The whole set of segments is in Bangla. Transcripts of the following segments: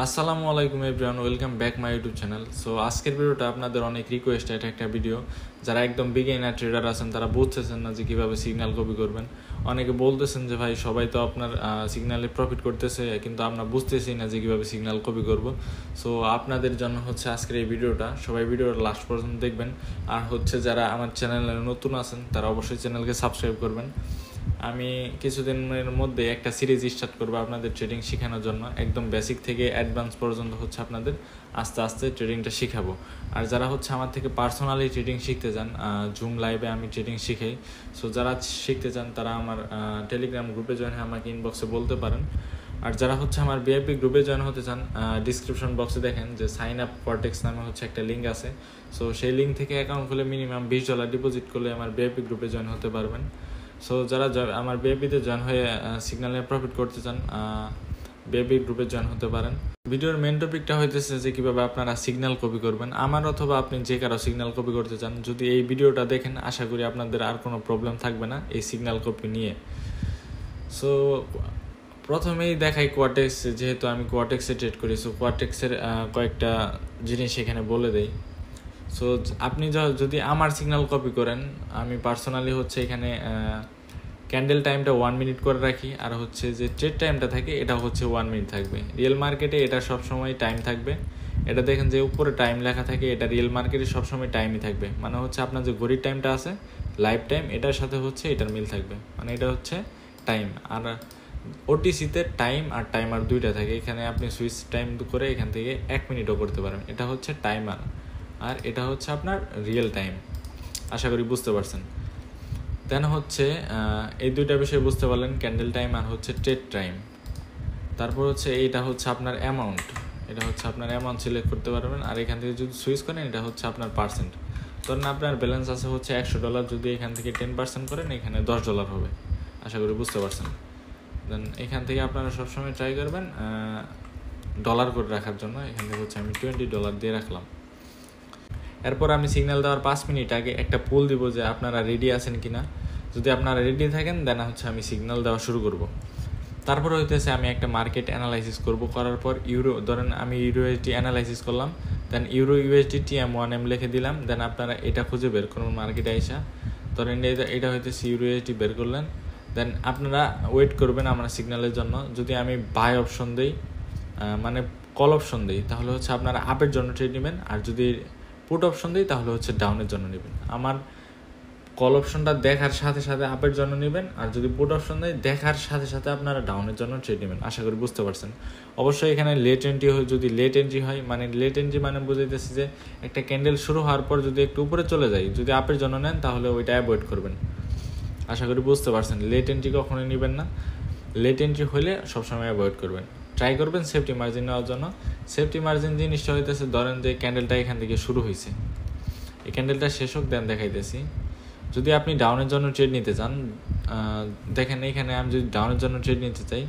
আসসালামু আলাইকুম everyone, welcome back my YouTube channel. So আজকের ভিডিওটা আপনাদের অনেক রিকোয়েস্ট, এটা একটা ভিডিও যারা একদম বিগিনার ট্রেডার আছেন তারা বুঝতেছেন না যে কীভাবে সিগন্যাল কপি করবেন। অনেকে বলতেছেন যে ভাই সবাই তো আপনার সিগন্যালে প্রফিট করতেছে, কিন্তু আমরা বুঝতেছি না যে কীভাবে সিগন্যাল কপি করব। সো আপনাদের জন্য হচ্ছে আজকের এই ভিডিওটা, সবাই ভিডিওটা লাস্ট পর্যন্ত দেখবেন। আর হচ্ছে যারা আমার চ্যানেলে নতুন আছেন তারা অবশ্যই চ্যানেলকে সাবস্ক্রাইব করবেন। আমি কিছুদিনের মধ্যে একটা সিরিজ স্টার্ট করবো আপনাদের ট্রেডিং শেখানোর জন্য, একদম বেসিক থেকে অ্যাডভান্স পর্যন্ত হচ্ছে আপনাদের আস্তে আস্তে ট্রেডিংটা শেখাবো। আর যারা হচ্ছে আমার থেকে পার্সোনালি ট্রেডিং শিখতে চান, জুম লাইভে আমি ট্রেডিং শিখাই। সো যারা শিখতে চান তারা আমার টেলিগ্রাম গ্রুপে জয়েন হয়ে আমাকে ইনবক্সে বলতে পারেন। আর যারা হচ্ছে আমার ভিআইপি গ্রুপে জয়েন হতে চান, ডিসক্রিপশন বক্সে দেখেন যে সাইন আপ QUOTEX নামে হচ্ছে একটা লিঙ্ক আছে। সো সেই লিঙ্ক থেকে অ্যাকাউন্ট খুলে মিনিমাম $20 ডিপোজিট করলে আমার ভিআইপি গ্রুপে জয়েন হতে পারবেন। সো যারা আমার ভিআইপিতে জয়েন হয়ে সিগন্যালে প্রফিট করতে চান, ভিআইপি গ্রুপে জয়েন হতে পারেন। ভিডিওর মেন টপিকটা হইতেছে যে কীভাবে আপনারা সিগন্যাল কপি করবেন। আমার অথবা আপনি যে কারো সিগন্যাল কপি করতে চান, যদি এই ভিডিওটা দেখেন আশা করি আপনাদের আর কোনো প্রবলেম থাকবে না এই সিগন্যাল কপি নিয়ে। সো প্রথমেই দেখাই QUOTEX, যেহেতু আমি QUOTEX-এ ট্রেড করি। সো QUOTEX-এর কয়েকটা জিনিস এখানে বলে দেই। সো আপনি যদি আমার সিগন্যাল কপি করেন, আমি পার্সোনালি হচ্ছে এখানে ক্যান্ডেল টাইমটা 1 মিনিট করে রাখি, আর হচ্ছে যে ট্রেড টাইমটা থাকে এটা হচ্ছে 1 মিনিট থাকবে। রিয়েল মার্কেটে এটা সবসময় টাইম থাকবে। এটা দেখেন যে উপরে টাইম লেখা থাকে, এটা রিয়েল মার্কেটে সবসময় টাইমই থাকবে। মানে হচ্ছে আপনার যে ঘড়ির টাইমটা আছে লাইভ টাইম, এটার সাথে হচ্ছে এটার মিল থাকবে, মানে এটা হচ্ছে টাইম। আর ওটিসিতে টাইম আর টাইমার দুইটা থাকে। এখানে আপনি সুইচ টাইম করে এখান থেকে 1 মিনিটও করতে পারেন। এটা হচ্ছে টাইমার আর এটা হচ্ছে আপনার রিয়েল টাইম। আশা করি বুঝতে পারছেন। দেন হচ্ছে এই দুইটা বিষয় বুঝতে পারলেন, ক্যান্ডেল টাইম আর হচ্ছে ট্রেড টাইম। তারপর হচ্ছে এইটা হচ্ছে আপনার অ্যামাউন্ট, এটা হচ্ছে আপনার অ্যামাউন্ট সিলেক্ট করতে পারবেন। আর এখান থেকে যদি সুইচ করেন এটা হচ্ছে আপনার পার্সেন্ট। ধরেন আপনার ব্যালেন্স আছে হচ্ছে $100, যদি এখান থেকে 10% করেন এখানে $10 হবে। আশা করি বুঝতে পারছেন। দেন এখান থেকে আপনারা সবসময় ট্রাই করবেন ডলার করে রাখার জন্য। এখান থেকে হচ্ছে আমি $20 দিয়ে রাখলাম। এরপর আমি সিগন্যাল দেওয়ার 5 মিনিট আগে একটা পোল দিব যে আপনারা রেডি আছেন কিনা। যদি আপনারা রেডি থাকেন দেন হচ্ছে আমি সিগন্যাল দেওয়া শুরু করব। তারপর হইতেছে আমি একটা মার্কেট অ্যানালাইসিস করব। করার পর ধরেন আমি ইউএসডি অ্যানালাইসিস করলাম, দেন EUSD-TM-1M লিখে দিলাম। দেন আপনারা এটা খুঁজে বের করুন মার্কেটে আইসা। ধরেন এটা হইতেছে EUSD বের করলেন। দেন আপনারা ওয়েট করবেন আমার সিগন্যালের জন্য। যদি আমি বাই অপশন দিই, মানে কল অপশন দিই, তাহলে হচ্ছে আপনারা আপের জন্য ট্রেড নেবেন। আর যদি পুট অপশন দিই তাহলে হচ্ছে ডাউনের জন্য নেবেন। আমার কল অপশনটা দেখার সাথে সাথে আপের জন্য নেবেন, আর যদি পুট অপশন দেয় দেখার সাথে সাথে আপনারা ডাউনের জন্য ট্রেড নেবেন। আশা করি বুঝতে পারছেন। অবশ্যই এখানে লেট এন্ট্রি হয়, যদি লেট এন্ট্রি হয় মানে লেট এন্ট্রি মানে বুঝাইতেছি যে একটা ক্যান্ডেল শুরু হওয়ার পর যদি একটু উপরে চলে যায়, যদি আপের জন্য নেন তাহলে ওইটা অ্যাভয়েড করবেন। আশা করি বুঝতে পারছেন। লেট এন্ট্রি কখনোই নেবেন না, লেট এন্ট্রি হলে সবসময় অ্যাভয়েড করবেন। ট্রাই করবেন সেফটি মার্জিন নেওয়ার জন্য। সেফটি মার্জিন জিনিসটা হইতেছে, ধরেন যে ক্যান্ডেলটা এখান থেকে শুরু হয়েছে, এই ক্যান্ডেলটা শেষ হোক দেন দেখাইতেছি। যদি আপনি ডাউনের জন্য ট্রেড নিতে চান, দেখেন এখানে আমি যদি ডাউনের জন্য ট্রেড নিতে চাই,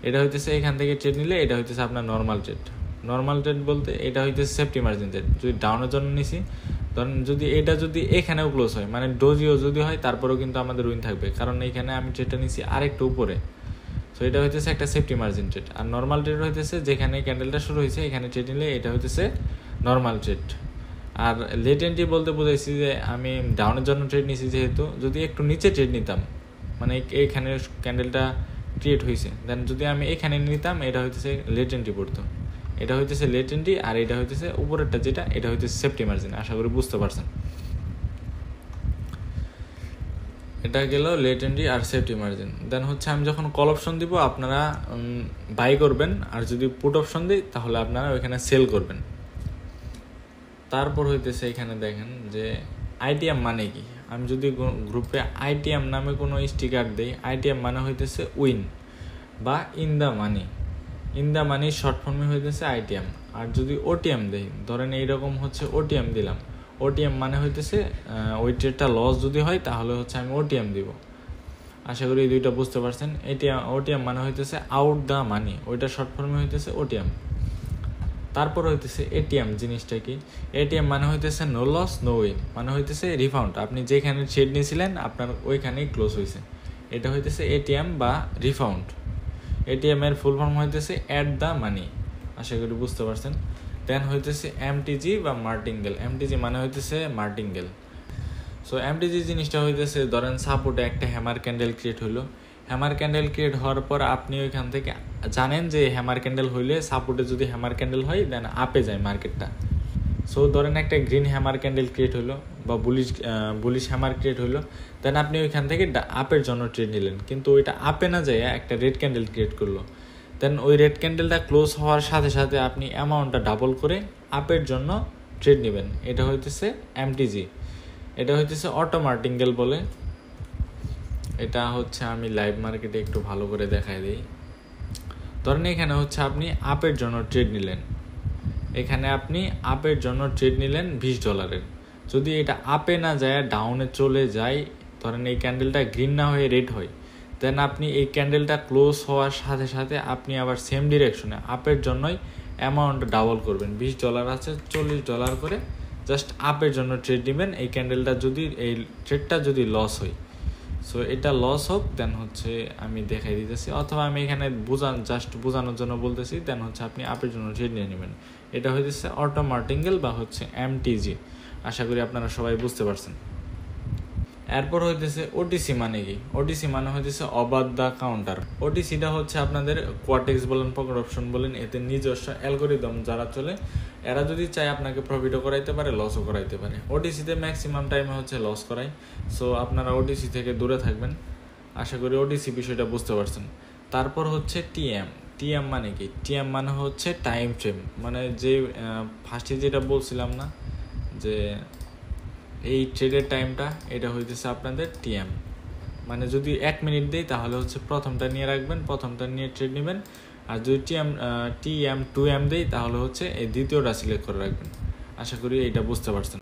এটা হইতেছে এখান থেকে ট্রেড নিলে এটা হইতেছে আপনার নর্মাল ট্রেড। নর্মাল ট্রেড বলতে এটা হইতেছে সেফটি মার্জিন ট্রেড। যদি ডাউনের জন্য নিছি, ধরেন যদি এটা যদি এখানেও ক্লোজ হয়, মানে ডোজিও যদি হয়, তারপরেও কিন্তু আমাদের উইন থাকবে, কারণ এইখানে আমি ট্রেডটা নিছি আরেকটু উপরে। সো এটা হইতেছে একটা সেফটি মার্জিন ট্রেড। আর নর্মাল ট্রেড হইতেছে যেখানে ক্যান্ডেলটা শুরু হয়েছে এখানে ট্রেড নিলে এটা হইতেছে নর্মাল ট্রেড। আর লেট এন্ট্রি বলতে বুঝাইছি যে আমি ডাউনের জন্য ট্রেড নিছি, যেহেতু যদি একটু নিচে ট্রেড নিতাম, মানে এইখানে ক্যান্ডেলটা ক্রিয়েট হয়েছে, দেন যদি আমি এখানে নিতাম এটা হইতেছে লেট এন্ট্রি পড়তো। এটা হইতেছে লেট এন্ট্রি, আর এটা হইতেছে উপরেরটা যেটা, এটা হইতেছে সেফটি মার্জিন। আশা করি বুঝতে পারছেন। এটা গেল লেট এন্ট্রি আর সেফটি মার্জিন। দেন হচ্ছে আমি যখন কল অপশন দিব আপনারা বাই করবেন, আর যদি পুট অপশন দিই তাহলে আপনারা ওইখানে সেল করবেন। তারপর হইতেছে এখানে দেখেন যে ITM মানে কি। আমি যদি গ্রুপে ITM নামে কোনো স্টিকার দিই, ITM মানে হইতেছে উইন বা in the money. In the money short ফর্মে হইতেছে ITM। আর যদি OTM দেই, ধরেন এইরকম হচ্ছে OTM দিলাম, OTM মানে হইতেছে ওই ট্রেডটা লস যদি হয় তাহলে হচ্ছে আমি OTM দিব। আশা করি এই দুইটা বুঝতে পারছেন। OTM মানে হইতেছে আউট দ্য মানি, ওইটা শর্ট ফর্মে হইতেছে OTM। তারপর হইতেছে ATM জিনিসটা কি। ATM মানে হইতেছে নো লস নো উইন, মানে হইতেছে রিফাউন্ড। আপনি যেখানে ট্রেড নিয়েছিলেন আপনার ওইখানেই ক্লোজ হয়েছে, এটা হইতেছে ATM বা রিফাউন্ড। ATM এর ফুল ফর্ম হইতেছে অ্যাট দ্য মানি। আশা করি বুঝতে পারছেন। দেন হইতেছে এমটিজি বা মার্টিঙ্গেল। এমটিজি মানে হইতেছে মার্টিঙ্গেল। সো এমটিজি জিনিসটা হইতেছে ধরেন সাপোর্টে একটা হ্যামার ক্যান্ডেল ক্রিয়েট হলো, হ্যামার ক্যান্ডেল ক্রিয়েট হওয়ার পর আপনি ওইখান থেকে জানেন যে হ্যামার ক্যান্ডেল হইলে সাপোর্টে যদি হ্যামার ক্যান্ডেল হয় দেন আপে যায় মার্কেটটা। সো ধরেন একটা গ্রিন হ্যামার ক্যান্ডেল ক্রিয়েট হলো বা বুলিশ হ্যামার ক্রিয়েট হলো, দেন আপনি ওইখান থেকে আপের জন্য ট্রেড নিলেন, কিন্তু ওইটা আপে না যায় একটা রেড ক্যান্ডেল ক্রিয়েট করলো, দেন ওই রেড ক্যান্ডেলটা ক্লোজ হওয়ার সাথে সাথে আপনি অ্যামাউন্টটা ডাবল করে আপের জন্য ট্রেড নেবেন। এটা হইতেছে এমটিজি। এটা হইতেছে অটো মার্টিঙ্গেল বলে। এটা হচ্ছে আমি লাইভ মার্কেটে একটু ভালো করে দেখাই দিই। ধরেন এখানে হচ্ছে আপনি আপের জন্য ট্রেড নিলেন, এখানে আপনি আপের জন্য ট্রেড নিলেন $20। যদি এটা আপে না যায় ডাউনে চলে যায়, ধরেন এই ক্যান্ডেলটা গ্রিন না হয়ে রেড হয়, দেন আপনি এই ক্যান্ডেলটা ক্লোজ হওয়ার সাথে সাথে আপনি আবার সেম ডিরেকশনে আপের জন্যই অ্যামাউন্ট ডাবল করবেন। $20 আছে, $40 করে জাস্ট আপের জন্য ট্রেড নেবেন। এই ক্যান্ডেলটা যদি এই ট্রেডটা যদি লস হয়, সো এটা লস হোক দেন হচ্ছে আমি দেখাই দিতেছি, অথবা আমি এখানে জাস্ট বোঝানোর জন্য বলতেছি, দেন হচ্ছে আপনি আপের জন্য ট্রেড নিয়ে নেবেন। এটা হইতেছে অটো মার্টিঙ্গেল বা হচ্ছে এমটিজি। আশা করি আপনারা সবাই বুঝতে পারছেন। এরপর হইতেছে ওটিসি মানে কি? ওটিসি মানে হইতেছে অবাধ দা কাউন্টার। ওটিসিটা হচ্ছে আপনাদের কোয়াটেক্স বলেন, পকেট অপশন বলেন, এতে নিজস্ব অ্যালগোরিদম যারা চলে, এরা যদি চায় আপনাকে প্রফিটও করাইতে পারে, লসও করাইতে পারে। ওটিসিতে ম্যাক্সিমাম টাইমে হচ্ছে লস করায়, সো আপনারা ওটিসি থেকে দূরে থাকবেন। আশা করি ওটিসি বিষয়টা বুঝতে পারছেন। তারপর হচ্ছে টিএম। টিএম মানে কি? টিএম মানে হচ্ছে টাইম ফ্রেম, মানে যে ফার্স্টে যেটা বলছিলাম না যে এই ট্রেডের টাইমটা, এটা হইতেছে আপনাদের টিএম। মানে যদি 1 মিনিট দেয় তাহলে হচ্ছে প্রথমটা নিয়ে রাখবেন, প্রথমটা নিয়ে ট্রেড নেবেন। আর যদি টিএম 2M দেয় তাহলে হচ্ছে এই দ্বিতীয়টা সিলেক্ট করে রাখবেন। আশা করি এইটা বুঝতে পারছেন।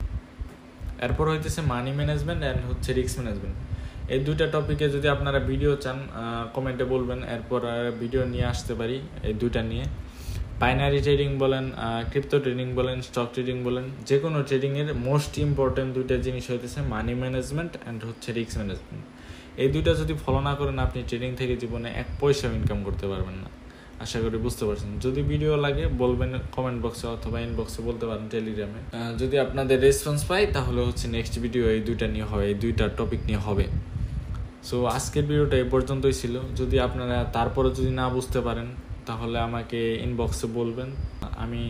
এরপর হইতেছে মানি ম্যানেজমেন্ট অ্যান্ড হচ্ছে রিস্ক ম্যানেজমেন্ট। এই দুইটা টপিকে যদি আপনারা ভিডিও চান কমেন্টে বলবেন, এরপর ভিডিও নিয়ে আসতে পারি এই দুইটা নিয়ে। বাইনারি ট্রেডিং বলেন, ক্রিপ্টো ট্রেডিং বলেন, স্টক ট্রেডিং বলেন, যে কোনো ট্রেডিংয়ের মোস্ট ইম্পর্টেন্ট দুইটা জিনিস হইতেছে মানি ম্যানেজমেন্ট অ্যান্ড হচ্ছে রিস্ক ম্যানেজমেন্ট। এই দুইটা যদি ফলো না করেন আপনি ট্রেডিং থেকে জীবনে 1 পয়সাও ইনকাম করতে পারবেন না। আশা করি বুঝতে পারছেন। যদি ভিডিও লাগে বলবেন কমেন্ট বক্সে অথবা ইনবক্সে বলতে পারেন টেলিগ্রামে। যদি আপনাদের রেসপন্স পাই তাহলে হচ্ছে নেক্সট ভিডিও এই দুইটা নিয়ে হবে, এই দুইটা টপিক নিয়ে হবে। সো আজকের ভিডিওটা এই পর্যন্তই ছিল। যদি আপনারা তারপরে যদি না বুঝতে পারেন তাহলে আমাকে ইনবক্সে বলবেন, আমি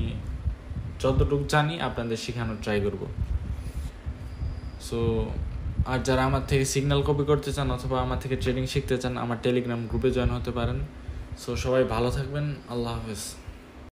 যতটুকু জানি আপনাদের শেখানোর ট্রাই করব। সো আর যারা আমার থেকে সিগন্যাল কপি করতে চান অথবা আমার থেকে ট্রেডিং শিখতে চান, আমার টেলিগ্রাম গ্রুপে জয়েন হতে পারেন। সো সবাই ভালো থাকবেন। আল্লাহ হাফেজ।